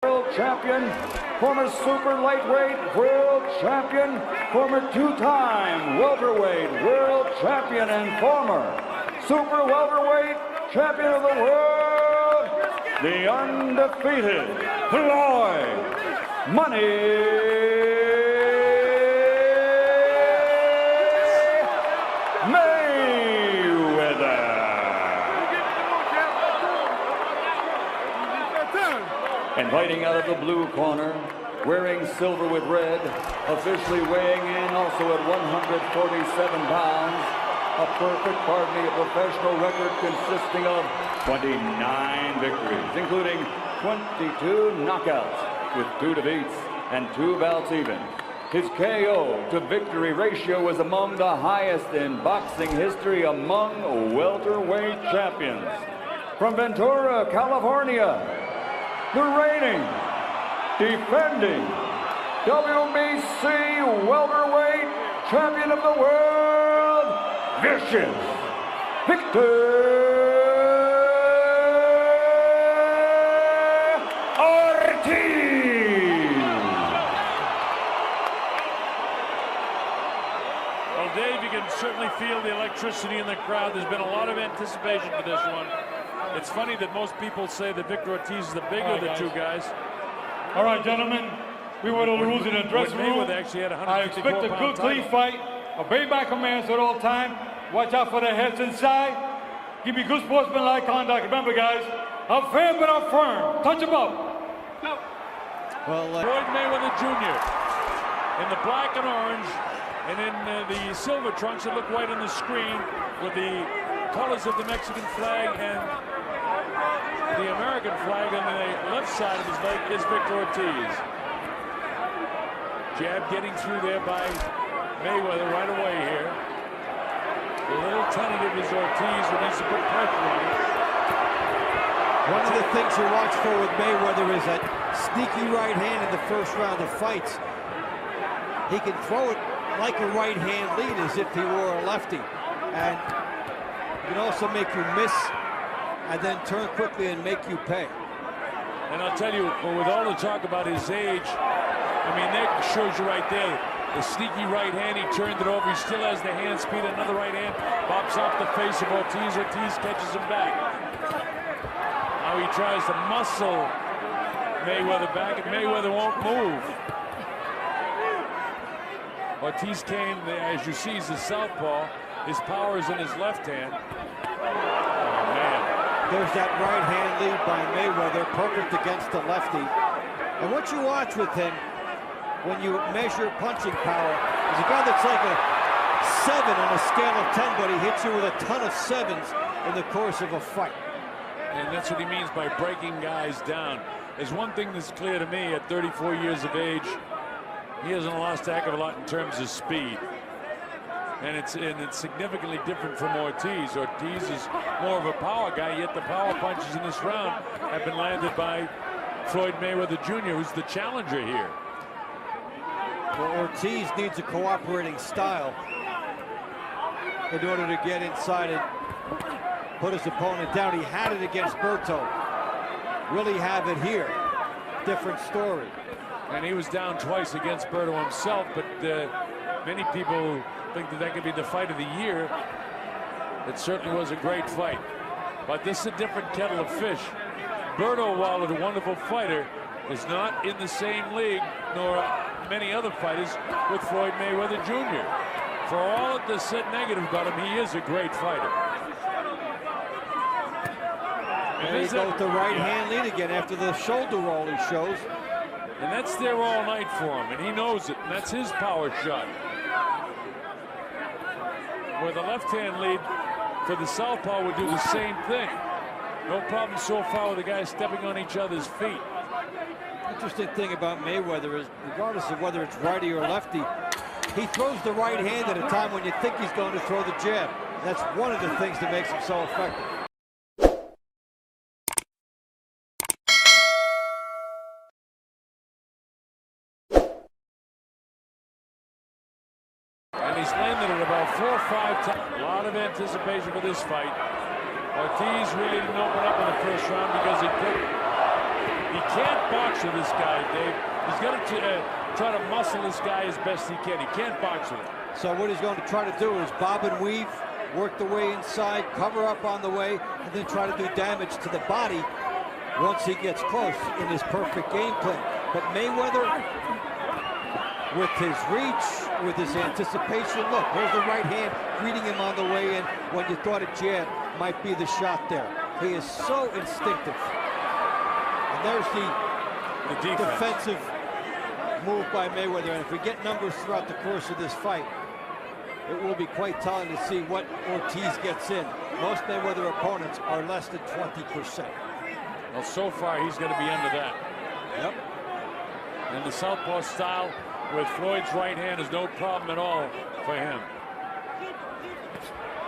World champion, former super lightweight world champion, former two-time welterweight world champion, and former super welterweight champion of the world, the undefeated Floyd Money Mayweather. And fighting out of the blue corner, wearing silver with red, officially weighing in also at 147 pounds, a perfect, pardon me, a professional record consisting of 29 victories, including 22 knockouts with 2 defeats and 2 bouts even. His KO to victory ratio was among the highest in boxing history among welterweight champions. From Ventura, California, the reigning, defending WBC welterweight champion of the world, Vicious Victor Ortiz. Well, Dave, you can certainly feel the electricity in the crowd. There's been a lot of anticipation for this one. It's funny that most people say that Victor Ortiz is the bigger of the two guys. All right, gentlemen, we were the rules in the dressing room. Mayweather actually had I expect a good, clean title. fight. Obey my commands at all time. Watch out for the heads inside. Give me good sportsmanlike conduct. Remember, guys, I'm fair but I'm firm. Touch him up. Well, Floyd Mayweather Jr. in the black and orange, and in the silver trunks that look white on the screen with the colors of the Mexican flag and the American flag on the left side of his leg is Victor Ortiz. Jab getting through there by Mayweather right away here. A little tentative is Ortiz, who needs to put pressure on him. One of the things you watch for with Mayweather is that sneaky right hand in the first round of fights. He can throw it like a right hand lead as if he were a lefty. And he can also make you miss and then turn quickly and make you pay. And I'll tell you, with all the talk about his age, I mean, that shows you right there. The sneaky right hand, he turned it over. He still has the hand speed. Another right hand pops off the face of Ortiz. Ortiz catches him back. Now he tries to muscle Mayweather back, and Mayweather won't move. Ortiz came, as you see, he's a southpaw. His power is in his left hand. Oh, man. There's that right hand lead by Mayweather, perfect against the lefty. And what you watch with him, when you measure punching power, is a guy that's like a 7 on a scale of 10, but he hits you with a ton of 7s in the course of a fight. And that's what he means by breaking guys down. There's one thing that's clear to me at 34 years of age. He hasn't lost a heck of a lot in terms of speed. And it's significantly different from Ortiz. Ortiz is more of a power guy, yet the power punches in this round have been landed by Floyd Mayweather Jr., who's the challenger here. Well, Ortiz needs a cooperating style in order to get inside and put his opponent down. He had it against Berto. Will he have it here? Different story. And he was down twice against Berto himself, but many people think that that could be the fight of the year. It certainly was a great fight. But this is a different kettle of fish. Berto, while a wonderful fighter, is not in the same league, nor many other fighters, with Floyd Mayweather Jr. For all of the said negative about him, he is a great fighter. And there you go with the right hand lead again after the shoulder roll he shows. And that's there all night for him, and he knows it, and that's his power shot. Where the left-hand lead for the southpaw would do the same thing. No problem so far with the guys stepping on each other's feet. Interesting thing about Mayweather is, regardless of whether it's righty or lefty, he throws the right hand at a time when you think he's going to throw the jab. That's one of the things that makes him so effective. And he's landed it about 4 or 5 times. A lot of anticipation for this fight. Ortiz really didn't open up in the first round because he couldn't. He can't box with this guy, Dave. He's got to try to muscle this guy as best he can. He can't box with him. So what he's going to try to do is bob and weave, work the way inside, cover up on the way, and then try to do damage to the body once he gets close in his perfect game plan. But Mayweather, with his reach, with his anticipation, look, there's the right hand greeting him on the way in when you thought a jab might be the shot there. He is so instinctive. And there's the defensive move by Mayweather. And if we get numbers throughout the course of this fight, it will be quite telling to see what Ortiz gets in. Most Mayweather opponents are less than 20%. Well, so far, he's going to be under that. Yep. And the southpaw style with Floyd's right hand is no problem at all for him.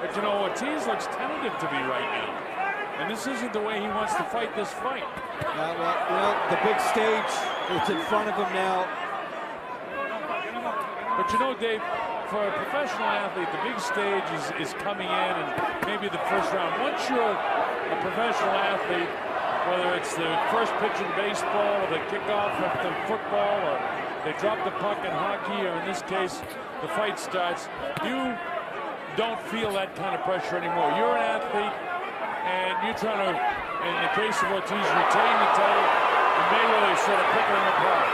But, you know, Ortiz looks tentative to me right now. And this isn't the way he wants to fight this fight. Yeah, well, the big stage, it's in front of him now. But, you know, Dave, for a professional athlete, the big stage is coming in and maybe the first round. Once you're a professional athlete, whether it's the first pitch in baseball or the kickoff of the football or they drop the puck in hockey or in this case the fight starts, you don't feel that kind of pressure anymore. You're an athlete and you're trying to, in the case of Ortiz, retain the title, and Mayweather is sort of picking them apart.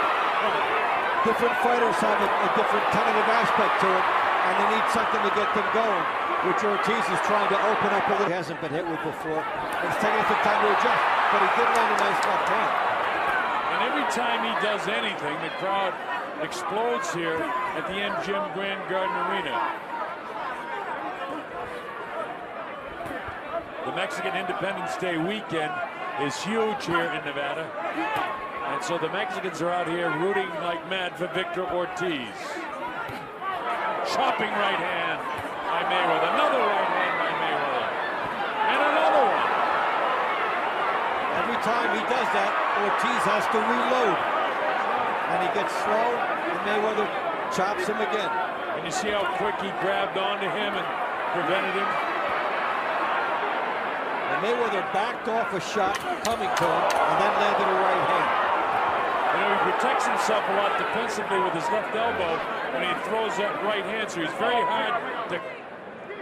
Different fighters have a different tentative aspect to it, and they need something to get them going, which Ortiz is trying to open up a little. He hasn't been hit with before. It's taking some time to adjust, but he did land a nice left hand. And every time he does anything, the crowd explodes here at the MGM Grand Garden Arena. The Mexican Independence Day weekend is huge here in Nevada. And so the Mexicans are out here rooting like mad for Victor Ortiz. Chopping right hand by Mayweather. Another right hand by Mayweather. And another one. Every time he does that, Ortiz has to reload. And he gets slow, and Mayweather chops him again. And you see how quick he grabbed onto him and prevented him. And Mayweather backed off a shot coming to him, and then landed a right hand. You know, he protects himself a lot defensively with his left elbow when he throws that right hand, so he's very hard to...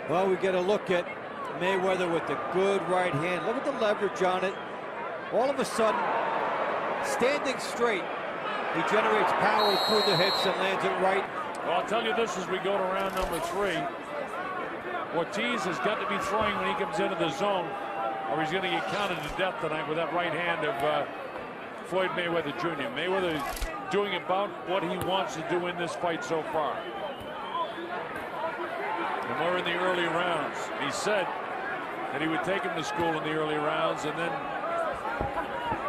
Well, we get a look at Mayweather with the good right hand. Look at the leverage on it. All of a sudden, standing straight, he generates power through the hips and lands it right. Well, I'll tell you this as we go to round number 3. Ortiz has got to be throwing when he comes into the zone, or he's going to get counted to death tonight with that right hand of Floyd Mayweather Jr. Mayweather is doing about what he wants to do in this fight so far. And we're in the early rounds. He said that he would take him to school in the early rounds and then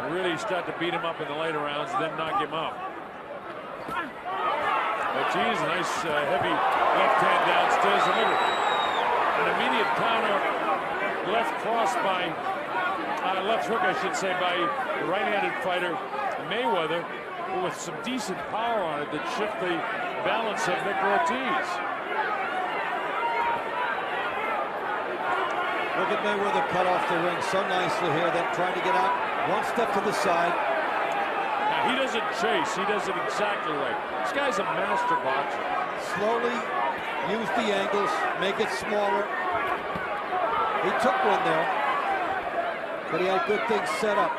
really start to beat him up in the later rounds and then knock him out. Ortiz, nice heavy left hand downstairs. And look, an immediate counter left cross by left hook, I should say, by the right-handed fighter Mayweather, with some decent power on it that shift the balance of Victor Ortiz. Look at Mayweather cut off the ring so nicely here, then trying to get out one step to the side. Now, he doesn't chase, he does it exactly right. This guy's a master boxer. Slowly use the angles, make it smaller. He took one there, but he had good things set up.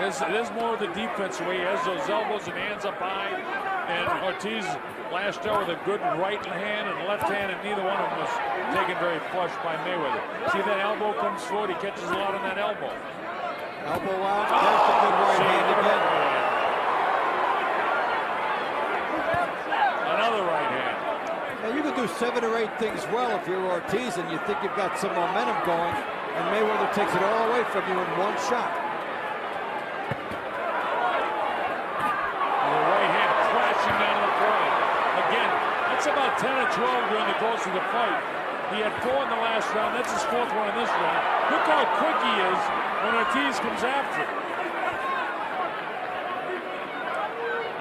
There's more of the defense where he has those elbows and hands up high, and Ortiz lashed out with a good right hand and left hand, and neither one of them was taken very flush by Mayweather. See that elbow comes forward, he catches a lot on that elbow. Elbow out, there's the good right hand again. Another right hand. Now you can do 7 or 8 things well if you're Ortiz and you think you've got some momentum going, and Mayweather takes it all away from you in one shot. Down to the forehead. Again, that's about 10 or 12 during the course of the fight. He had 4 in the last round. That's his 4th one in this round. Look how quick he is when Ortiz comes after him.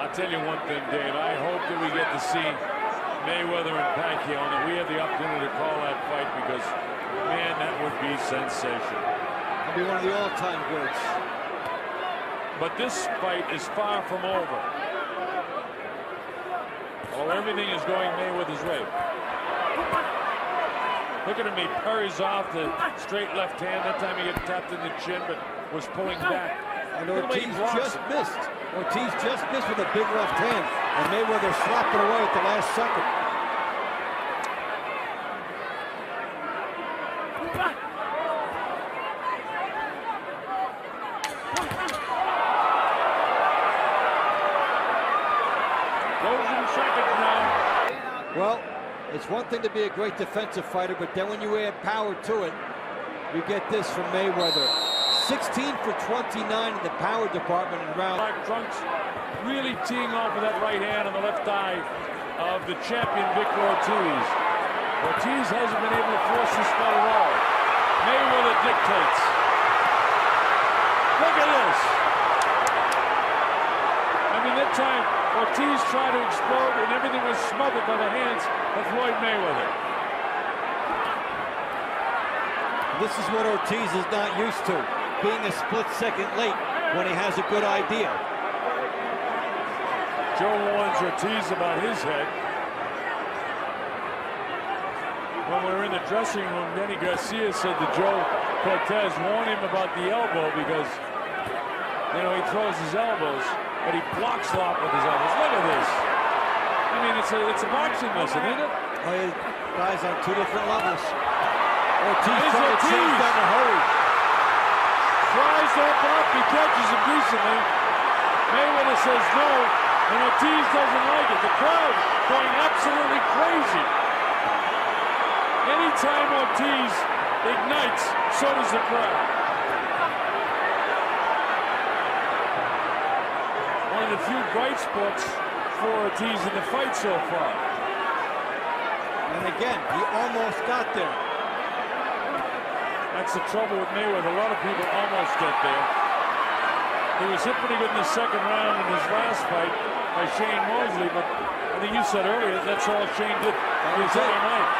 I'll tell you one thing, Dave. I hope that we get to see Mayweather and Pacquiao, and that we had the opportunity to call that fight, because, man, that would be sensational. It'll be one of the all-time greats. But this fight is far from over. Oh, everything is going Mayweather's way. Look at him, he parries off the straight left hand. That time he got tapped in the chin, but was pulling back. And Ortiz just missed. Ortiz just missed with a big left hand, and Mayweather slapped it away at the last second. Closing seconds now. Well, it's one thing to be a great defensive fighter, but then when you add power to it, you get this from Mayweather. 16 for 29 in the power department in round. Black trunks really teeing off with that right hand on the left eye of the champion Victor Ortiz. Ortiz hasn't been able to force this fight at all. Mayweather dictates. Look at this. I mean, that time Ortiz tried to explode and everything was smothered by the hands of Floyd Mayweather. This is what Ortiz is not used to, being a split second late when he has a good idea. Joe warns Ortiz about his head. When we were in the dressing room, Denny Garcia said to Joe Cortez, warn him about the elbow, because, you know, he throws his elbows, but he blocks a lot with his elbows. Look at this. I mean, it's a boxing lesson, isn't it? Guys on two different levels. Ortiz trying to change down the hurry. Tries to open up, he catches him decently. Mayweather says no, and Ortiz doesn't like it. The crowd going absolutely crazy. Anytime Ortiz ignites, so does the crowd. One of the few bright spots for Ortiz in the fight so far. And again, he almost got there. That's the trouble with Mayweather. A lot of people almost get there. He was hit pretty good in the second round in his last fight by Shane Mosley, but I think you said earlier that's all Shane did his other night.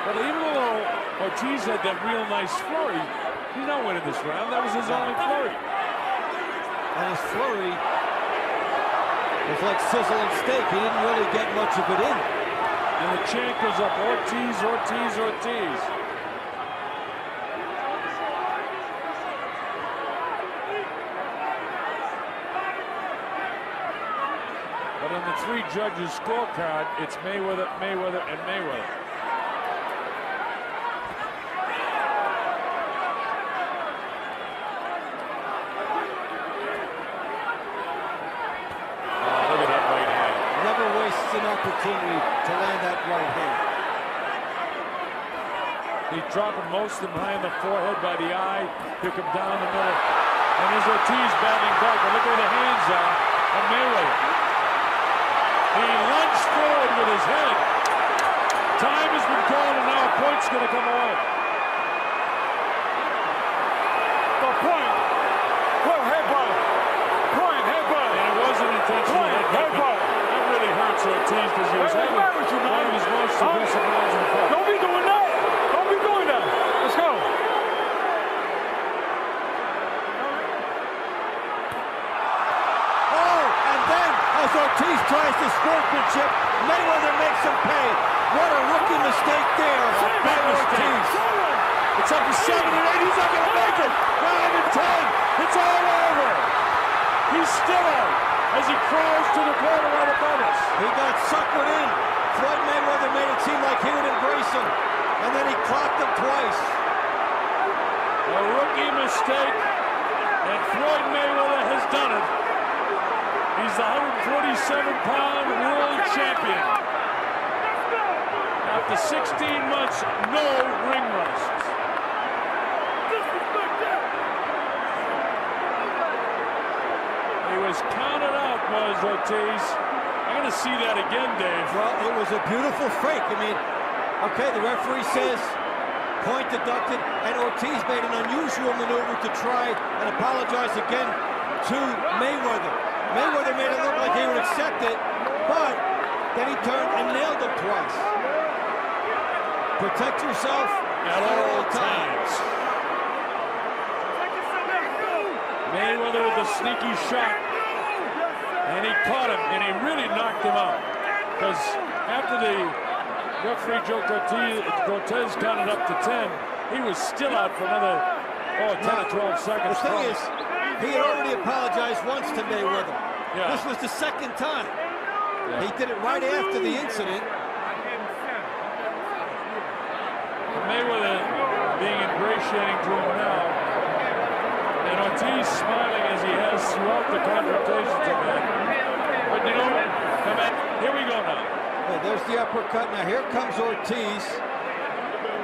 But even though Ortiz had that real nice flurry, he's not winning this round. That was his only flurry. And his flurry was like sizzle and steak. He didn't really get much of it in. And the chant goes up, Ortiz, Ortiz, Ortiz. But on the three judges' scorecard, it's Mayweather, Mayweather, and Mayweather. An opportunity to land that right hand. He's dropping most of them high in the forehead by the eye, pick him down the middle. And there's Ortiz battling back, but look where the hands are on Mayweather. He lunged forward with his head. Time has been called, and now a point's going to come away. The point. Well, headbutt. Point, headbutt. And it wasn't intentional headbutt. Ortiz, because he was having one of his most aggressive rounds in the fight. Don't be doing that! Don't be doing that! Let's go! Oh, and then as Ortiz tries to sportsmanship, Mayweather makes him pay. What a rookie mistake there by Ortiz. It's up to 7 and 8. He's not going to make it. 9 and 10. It's all over. He's still out as he crawls to the corner right above us. He got suckered in. Floyd Mayweather made it seem like he would embrace him, and then he clocked him twice. A rookie mistake, and Floyd Mayweather has done it. He's the 147-pound world champion. After 16 months, no ring rust. He was counted out, was Ortiz. I'm going to see that again, Dave. Well, it was a beautiful fake. I mean, okay, the referee says point deducted, and Ortiz made an unusual maneuver to try and apologize again to Mayweather. Mayweather made it look like he would accept it, but then he turned and nailed him twice. Protect yourself at all times. Mayweather with a sneaky shot, and he caught him, and he really knocked him out. Because after the referee Joe Cortez counted up to 10, he was still out for another 10 or 12 seconds. The thing is, he had already apologized once to Mayweather. Yeah. This was the second time. Yeah. He did it right after the incident. Mayweather being ingratiating to him now, and Ortiz smiling as he has throughout the confrontation tonight. But you know, here we go now. Yeah, there's the uppercut. Now here comes Ortiz,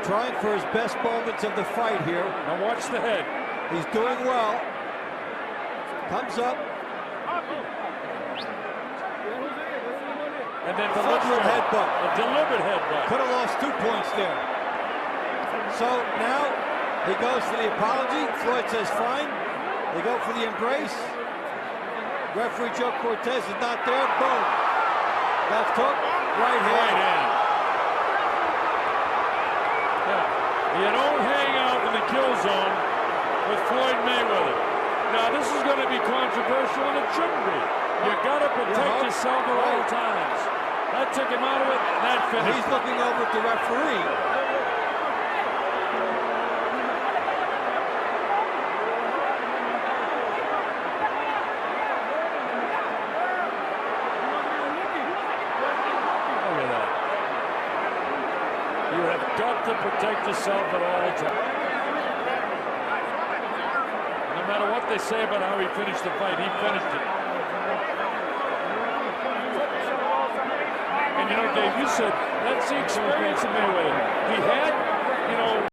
trying for his best moments of the fight here. Now watch the head. He's doing well. Comes up. And then deliberate headbutt. A deliberate headbutt. Could have lost 2 points there. So now he goes for the apology. Floyd says fine. They go for the embrace. Referee Joe Cortez is not there. Boom. Left hook. Right hand. Yeah. You don't hang out in the kill zone with Floyd Mayweather. Now this is going to be controversial, and it shouldn't be. You got to protect yourself at all times. That took him out of it. That finished. He's looking over at the referee. You have got to protect yourself at all times. No matter what they say about how he finished the fight, he finished it. And you know, Dave, you said that's the experience